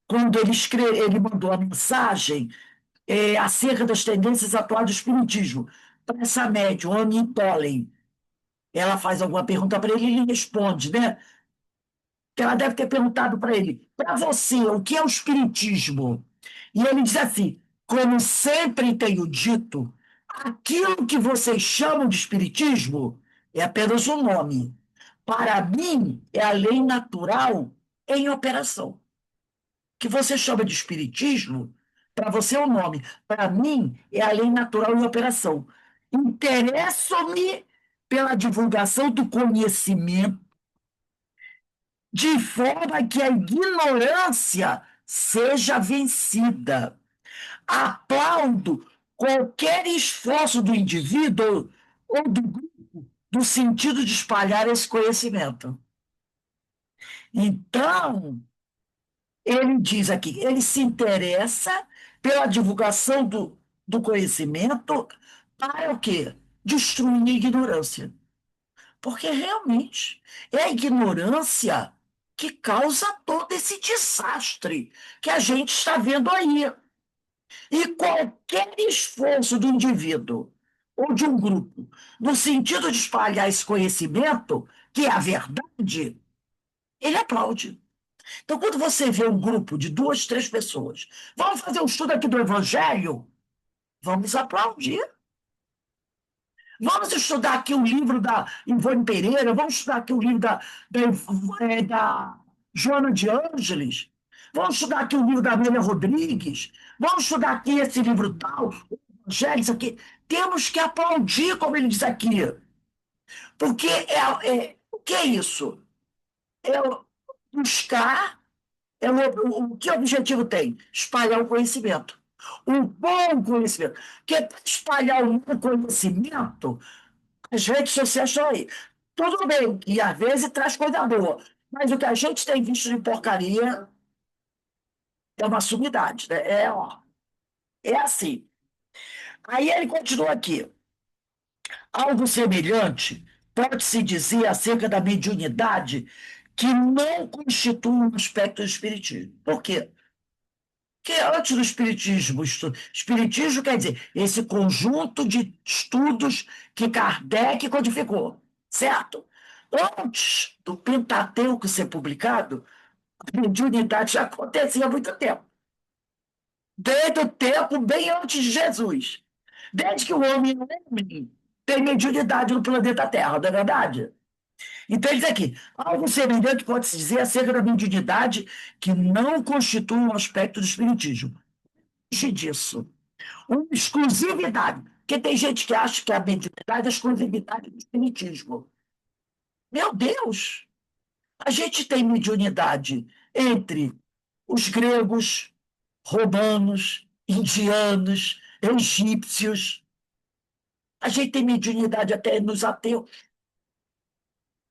Quando ele mandou a mensagem acerca das tendências atuais do espiritismo para essa médium, Anne Tolley. Ela faz alguma pergunta para ele e ele responde, né? Que ela deve ter perguntado para ele: para você, o que é o espiritismo? E ele diz assim: como sempre tenho dito, aquilo que vocês chamam de espiritismo é apenas um nome. Para mim, é a lei natural em operação. O que você chama de espiritismo, para você é um nome. Para mim, é a lei natural em operação. Interesso-me pela divulgação do conhecimento de forma que a ignorância seja vencida. Aplaudo qualquer esforço do indivíduo ou do grupo no sentido de espalhar esse conhecimento. Então, ele diz aqui, ele se interessa pela divulgação do conhecimento para o quê? Destruir a ignorância. Porque realmente é a ignorância que causa todo esse desastre que a gente está vendo aí. E qualquer esforço do indivíduo ou de um grupo no sentido de espalhar esse conhecimento, que é a verdade, ele aplaude. Então, quando você vê um grupo de duas, três pessoas, vamos fazer um estudo aqui do Evangelho, vamos aplaudir. Vamos estudar aqui o livro da Ivone Pereira, vamos estudar aqui o livro da Joana de Ângeles, vamos estudar aqui o livro da Amélia Rodrigues, vamos estudar aqui esse livro tal. evangélicos aqui, temos que aplaudir, como ele diz aqui, porque o que é isso? É buscar, que objetivo tem? Espalhar o conhecimento. O bom conhecimento. Porque para espalhar o bom conhecimento, as redes sociais estão aí. Tudo bem, e às vezes traz coisa boa, mas o que a gente tem visto de porcaria é uma sumidade, né? É assim. Aí ele continua aqui. Algo semelhante pode-se dizer acerca da mediunidade que não constitui um aspecto do espiritismo. Por quê? Porque antes do espiritismo, espiritismo quer dizer esse conjunto de estudos que Kardec codificou, certo? Antes do Pentateuco ser publicado, a mediunidade já acontecia há muito tempo. Desde o tempo bem antes de Jesus. Desde que o homem é homem, tem mediunidade no planeta Terra, não é verdade? Então, ele diz aqui, algo semelhante pode-se dizer acerca da mediunidade que não constitui um aspecto do espiritismo. Longe disso. Uma exclusividade. Porque tem gente que acha que a mediunidade é a exclusividade do espiritismo. Meu Deus! A gente tem mediunidade entre os gregos, romanos, indianos, egípcios. A gente tem mediunidade até nos ateus.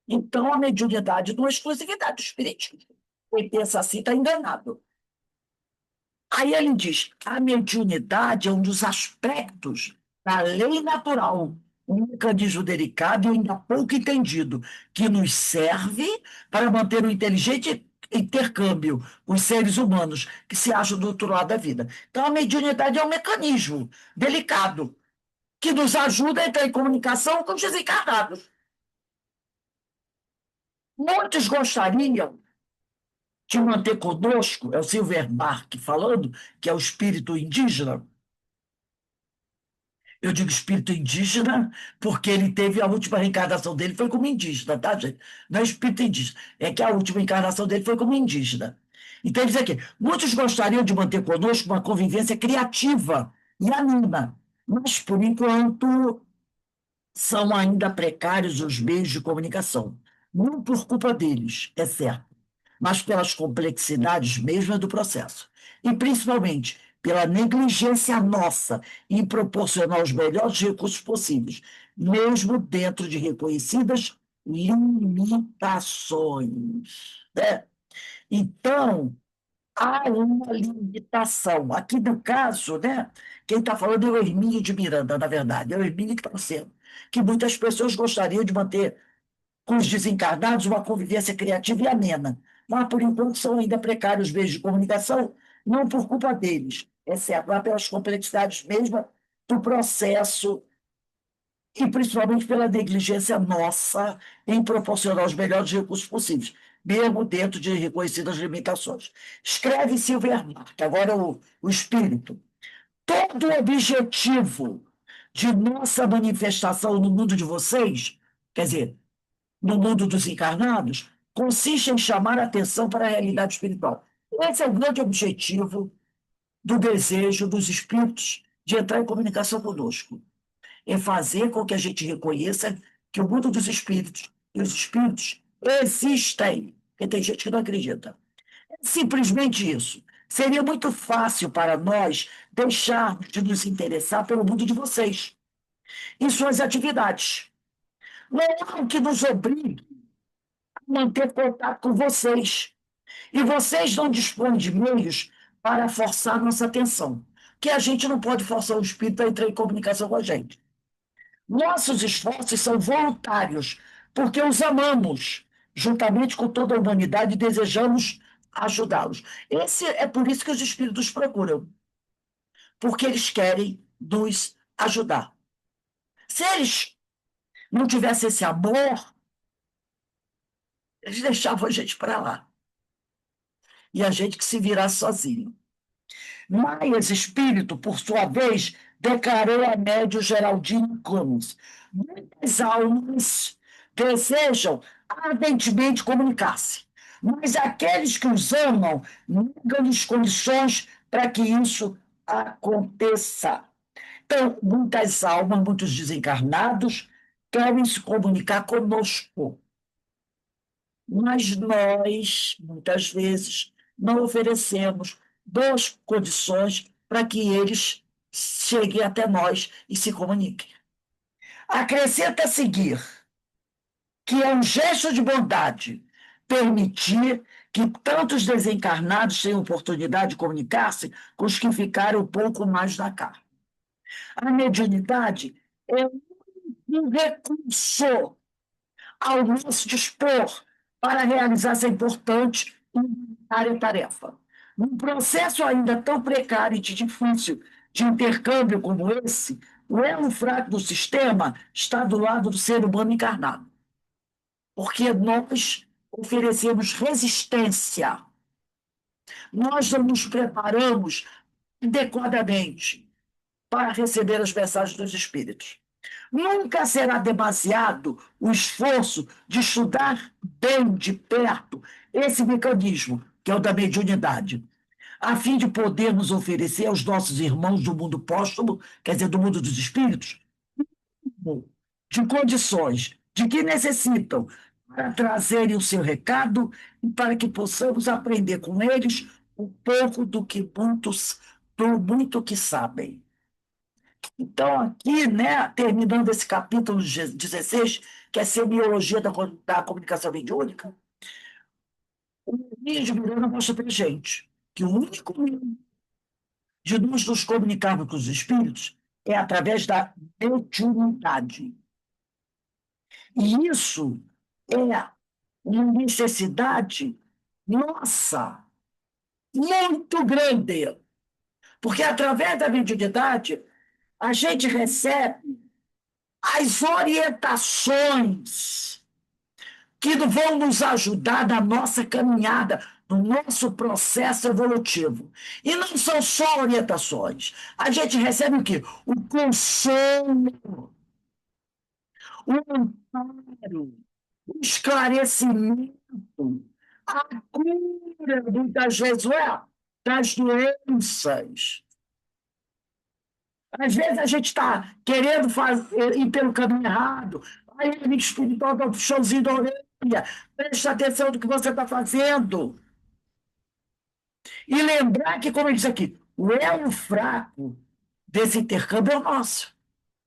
Então, a mediunidade não é exclusividade do espiritismo. Quem pensa assim está enganado. Aí ele diz: a mediunidade é um dos aspectos da lei natural, um mecanismo delicado e ainda pouco entendido, que nos serve para manter o inteligente intercâmbio com os seres humanos que se acham do outro lado da vida. Então, a mediunidade é um mecanismo delicado que nos ajuda a entrar em comunicação com os desencarnados. Muitos gostariam de manter conosco, é o Silvermark falando, que é o espírito indígena. Eu digo espírito indígena porque ele teve a última reencarnação dele foi como indígena, tá, gente? Não é espírito indígena, é que a última encarnação dele foi como indígena. Então, ele diz aqui: muitos gostariam de manter conosco uma convivência criativa e anima, mas, por enquanto, são ainda precários os meios de comunicação. Não por culpa deles, é certo, mas pelas complexidades mesmas do processo. E, principalmente, pela negligência nossa em proporcionar os melhores recursos possíveis, mesmo dentro de reconhecidas limitações. Né? Então, há uma limitação. Aqui no caso, né, quem está falando é o Hermínio de Miranda, na verdade, é o Hermínio que está sendo, que muitas pessoas gostariam de manter com os desencarnados uma convivência criativa e amena, mas por enquanto são ainda precários os meios de comunicação, não por culpa deles, exceto lá pelas complexidades mesmo do processo e principalmente pela negligência nossa em proporcionar os melhores recursos possíveis, mesmo dentro de reconhecidas limitações. Escreve Silvermark, agora o espírito. Todo o objetivo de nossa manifestação no mundo de vocês, quer dizer, no mundo dos encarnados, consiste em chamar a atenção para a realidade espiritual. Esse é o grande objetivo do desejo dos espíritos de entrar em comunicação conosco, é fazer com que a gente reconheça que o mundo dos espíritos e os espíritos existem, porque tem gente que não acredita. É simplesmente isso. Seria muito fácil para nós deixarmos de nos interessar pelo mundo de vocês e suas atividades. Não é algo que nos obrigue a manter contato com vocês. E vocês não dispõem de meios para forçar nossa atenção, que a gente não pode forçar o espírito a entrar em comunicação com a gente. Nossos esforços são voluntários, porque os amamos, juntamente com toda a humanidade, e desejamos ajudá-los. É por isso que os espíritos procuram, porque eles querem nos ajudar. Se eles não tivessem esse amor, eles deixavam a gente para lá. E a gente que se virasse sozinho. Mas Espírito, por sua vez, declarou a médio Geraldine Coons: muitas almas desejam ardentemente comunicar-se, mas aqueles que os amam negam-lhes condições para que isso aconteça. Muitas almas, muitos desencarnados querem se comunicar conosco, mas nós, muitas vezes, não oferecemos boas condições para que eles cheguem até nós e se comuniquem. Acrescenta a seguir que é um gesto de bondade permitir que tantos desencarnados tenham oportunidade de comunicar-se com os que ficaram um pouco mais na carne. A mediunidade é um recurso ao nosso dispor para realizar essa importante e necessária tarefa. Num processo ainda tão precário e difícil de intercâmbio como esse, o elo fraco do sistema está do lado do ser humano encarnado, porque nós oferecemos resistência, nós não nos preparamos adequadamente para receber as mensagens dos espíritos. Nunca será demasiado o esforço de estudar bem de perto esse mecanismo, que é o da mediunidade, a fim de podermos oferecer aos nossos irmãos do mundo póstumo, quer dizer, do mundo dos espíritos, de condições de que necessitam para trazerem o seu recado e para que possamos aprender com eles um pouco do muito que sabem. Então, aqui, né, terminando esse capítulo 16, que é Semiologia da Comunicação Mediúnica, o Luiz de Miranda mostra para a gente que o único meio de nos comunicarmos com os espíritos é através da mediunidade. E isso é uma necessidade nossa, muito grande, porque através da mediunidade a gente recebe as orientações que vão nos ajudar na nossa caminhada, no nosso processo evolutivo. E não são só orientações. A gente recebe o quê? O consolo, o amparo, o esclarecimento, a cura, muitas vezes, das doenças. Às vezes a gente está querendo ir pelo caminho errado, aí a amigo espiritual dá um puxãozinho da orelha, preste atenção no que você está fazendo. E lembrar que, como ele diz aqui, o elo fraco desse intercâmbio é o nosso.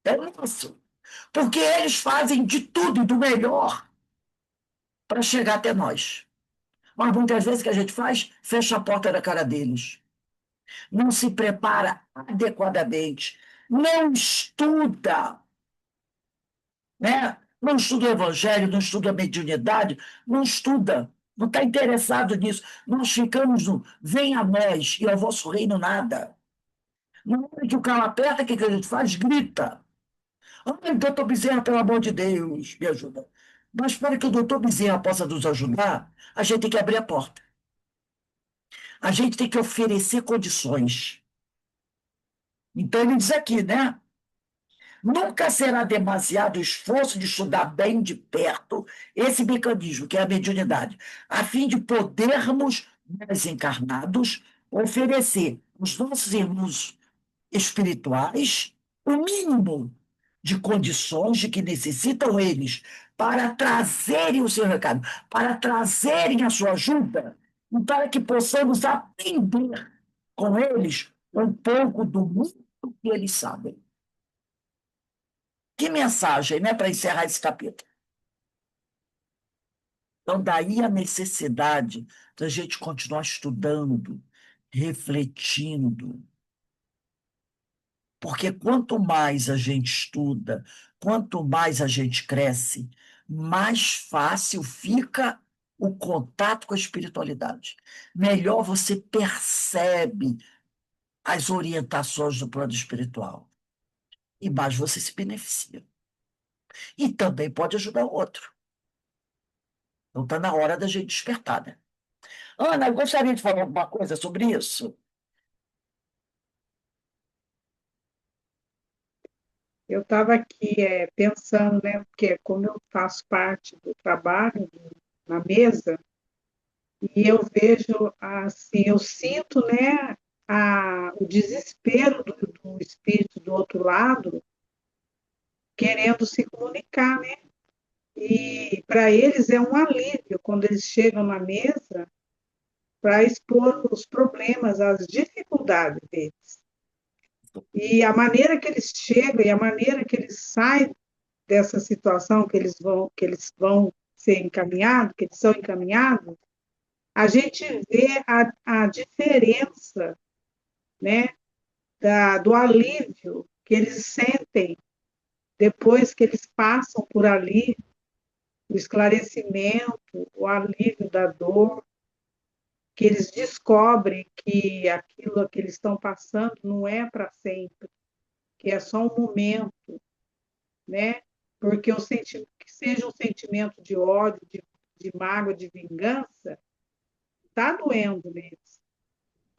É o nosso. Porque eles fazem de tudo e do melhor para chegar até nós. Mas muitas vezes o que a gente faz, fecha a porta da cara deles. Não se prepara adequadamente. Não estuda, né? Não estuda o evangelho, não estuda a mediunidade, não estuda, não está interessado nisso. Nós ficamos no vem a nós e ao vosso reino nada. Na hora que o carro aperta, o que a gente faz? Grita. Ai, doutor Bezerra, pelo amor de Deus, me ajuda. Mas para que o doutor Bezerra possa nos ajudar, a gente tem que abrir a porta. A gente tem que oferecer condições. Então ele diz aqui, né? Nunca será demasiado esforço de estudar bem de perto esse mecanismo, que é a mediunidade, a fim de podermos, nós encarnados, oferecer aos nossos irmãos espirituais o mínimo de condições de que necessitam eles para trazerem o seu recado, para trazerem a sua ajuda, e para que possamos aprender com eles um pouco do mundo que eles sabem. Que mensagem, né, para encerrar esse capítulo? Então, daí a necessidade da gente continuar estudando, refletindo. Porque quanto mais a gente estuda, quanto mais a gente cresce, mais fácil fica o contato com a espiritualidade. Melhor você percebe as orientações do plano espiritual. E mais você se beneficia. E também pode ajudar o outro. Então está na hora da gente despertar, né? Ana, eu gostaria de falar alguma coisa sobre isso? Eu estava aqui pensando, né, porque como eu faço parte do trabalho na mesa, e eu vejo, assim, eu sinto, né, o desespero do espírito do outro lado querendo se comunicar, né? E para eles é um alívio quando eles chegam na mesa para expor os problemas, as dificuldades deles. E a maneira que eles chegam e a maneira que eles saem dessa situação que eles vão ser encaminhados, que eles são encaminhados, a gente vê a diferença, né, do alívio que eles sentem depois que eles passam por ali, o esclarecimento, o alívio da dor, que eles descobrem que aquilo que eles estão passando não é para sempre, que é só um momento, né? Porque que seja um sentimento de ódio, de mágoa, de vingança, está doendo neles.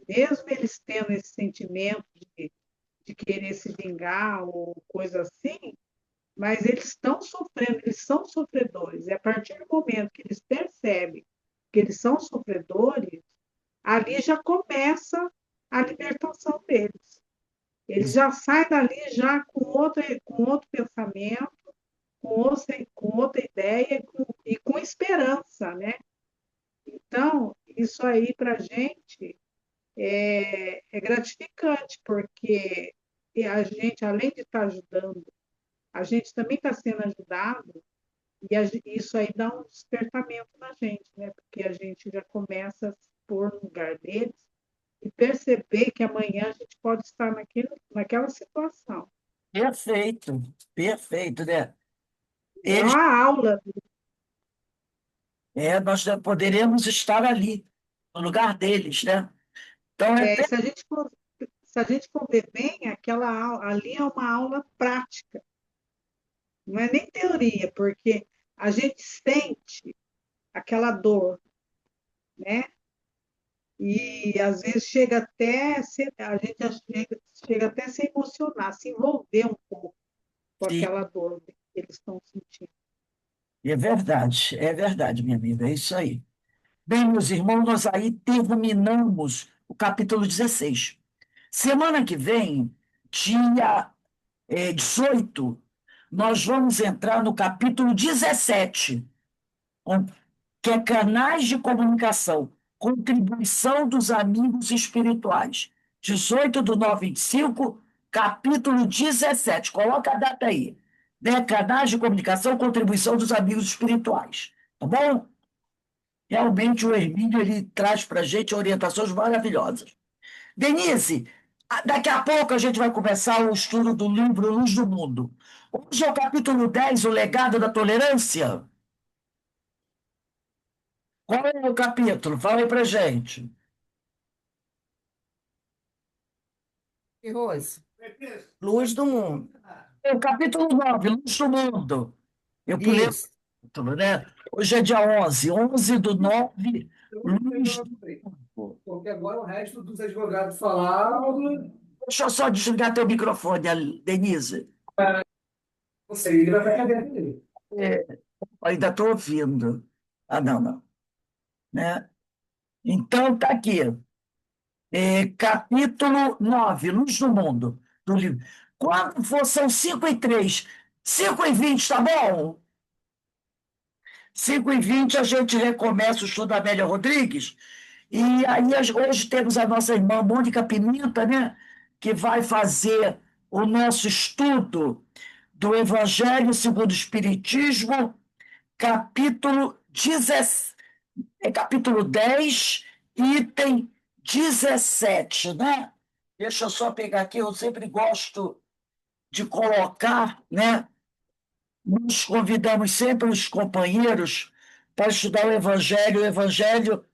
Mesmo eles tendo esse sentimento de querer se vingar ou coisa assim, mas eles estão sofrendo, eles são sofredores. E a partir do momento que eles percebem que eles são sofredores, ali já começa a libertação deles. Eles já saem dali já com outro pensamento, com outra ideia e com esperança, né? Então, isso aí para a gente é gratificante, porque a gente, além de estar ajudando, a gente também está sendo ajudado, e isso aí dá um despertamento na gente, né? Porque a gente já começa a se pôr no lugar deles e perceber que amanhã a gente pode estar naquela situação. Perfeito, perfeito, né? É Eles, uma aula. nós poderemos estar ali, no lugar deles, né? Então, Se a gente for ver bem, aquela aula, ali é uma aula prática, não é nem teoria, porque a gente sente aquela dor, né? E às vezes a gente chega até a se emocionar, se envolver um pouco com sim, aquela dor que eles estão sentindo. é verdade, minha amiga, é isso aí. Bem, meus irmãos, nós aí terminamos o capítulo 16. Semana que vem, dia 18, nós vamos entrar no capítulo 17, que é canais de comunicação, contribuição dos amigos espirituais. 18/9/25, capítulo 17. Coloca a data aí. Né? Canais de comunicação, contribuição dos amigos espirituais. Tá bom? Realmente o Hermínio ele traz para a gente orientações maravilhosas. Denise, daqui a pouco a gente vai começar o estudo do livro Luz do Mundo. Hoje é o capítulo 10, o legado da tolerância. Qual é o capítulo? Fala aí pra gente. E Rose, Luz do Mundo. É o capítulo 9, Luz do Mundo. Eu pulei o Isso. capítulo, né? Hoje é dia 11/11/9, Luz do Mundo. Porque agora o resto dos advogados falaram, Deixa eu só desligar teu microfone, Denise. não sei, ele vai para a cadeia dele. É, ainda estou ouvindo. Ah, não, não. Né? Então, tá aqui. Capítulo 9, Luz do Mundo, do livro. Quando for, são 5:03. 5:20, tá bom? 5:20 a gente recomeça o estudo da Amélia Rodrigues. E aí hoje temos a nossa irmã Mônica Pimenta, né? Que vai fazer o nosso estudo do Evangelho segundo o Espiritismo, capítulo 10, capítulo 10, item 17, né? Deixa eu só pegar aqui, eu sempre gosto de colocar, né? Nós convidamos sempre os companheiros para estudar o Evangelho. O Evangelho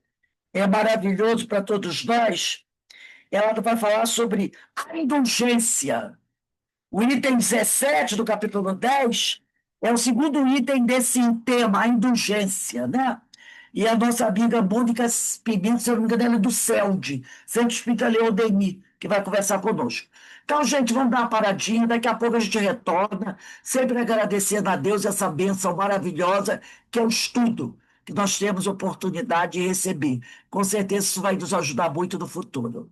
é maravilhoso para todos nós. Ela vai falar sobre a indulgência. O item 17 do capítulo 10 é o segundo item desse tema, a indulgência, né? E a nossa amiga Mônica Pimenta, se eu não me engano, ela é do CELD, Centro Espírita Leodemi, que vai conversar conosco. Então, gente, vamos dar uma paradinha, daqui a pouco a gente retorna, sempre agradecendo a Deus essa bênção maravilhosa, que é o estudo que nós temos oportunidade de receber. Com certeza isso vai nos ajudar muito no futuro.